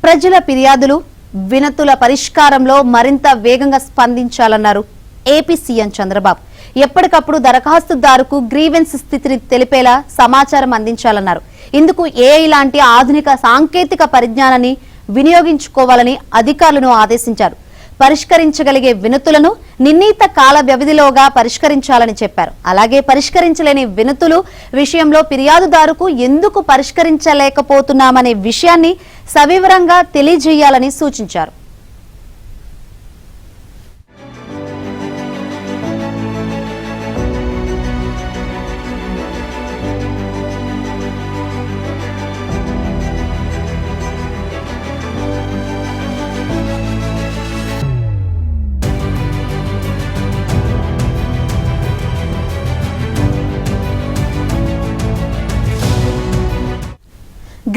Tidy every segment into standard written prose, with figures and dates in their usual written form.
ప్రజల ఫిర్యాదులు వినతుల పరిష్కారంలో మరింత వేగంగా స్పందించాలన్నారు ఏపీ సీఎం చంద్రబాబు. ఎప్పటికప్పుడు దరఖాస్తుదారుకు గ్రీవెన్స్ స్థితిని తెలిపేలా సమాచారం అందించాలన్నారు. ఇందుకు ఏఐ లాంటి ఆధునిక సాంకేతిక పరిజ్ఞానాన్ని వినియోగించుకోవాలని అధికారులను ఆదేశించారు. పరిష్కరించగలిగే వినతులను నిర్ణీత కాల వ్యవధిలోగా పరిష్కరించాలని చెప్పారు. అలాగే పరిష్కరించలేని వినతులు విషయంలో ఫిర్యాదుదారుకు ఎందుకు పరిష్కరించలేకపోతున్నామనే విషయాన్ని సవివరంగా తెలియజేయాలని సూచించారు.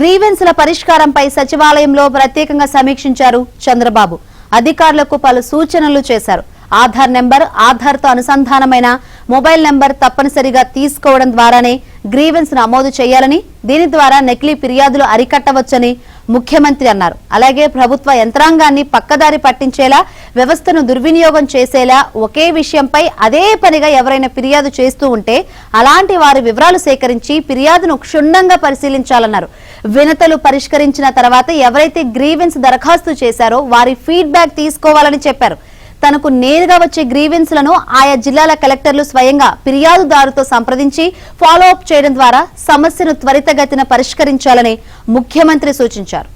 గ్రీవెన్స్ల పరిష్కారంపై సచివాలయంలో ప్రత్యేకంగా సమీక్షించారు చంద్రబాబు. అధికారులకు పలు సూచనలు చేశారు. ఆధార్ నెంబర్, ఆధార్తో అనుసంధానమైన మొబైల్ నెంబర్ తప్పనిసరిగా తీసుకోవడం ద్వారానే గ్రీవెన్స్ నమోదు చేయాలని, దీని ద్వారా నకిలీ ఫిర్యాదులు అరికట్టవచ్చని ముఖ్యమంత్రి అన్నారు. అలాగే ప్రభుత్వ యంత్రాంగాన్ని పక్కదారి పట్టించేలా, వ్యవస్థను దుర్వినియోగం చేసేలా ఒకే విషయంపై అదే పనిగా ఎవరైనా ఫిర్యాదు చేస్తూ ఉంటే అలాంటి వారి వివరాలు సేకరించి ఫిర్యాదును క్షుణ్ణంగా పరిశీలించాలన్నారు. వినతులు పరిష్కరించిన తర్వాత ఎవరైతే గ్రీవెన్స్ దరఖాస్తు చేశారో వారి ఫీడ్బ్యాక్ తీసుకోవాలని చెప్పారు. తనకు నేరుగా వచ్చే గ్రీవెన్స్లను ఆయా జిల్లాల కలెక్టర్లు స్వయంగా ఫిర్యాదుదారుతో సంప్రదించి ఫాలో అప్ చేయడం ద్వారా సమస్యను త్వరితగతిన పరిష్కరించాలని ముఖ్యమంత్రి సూచించారు.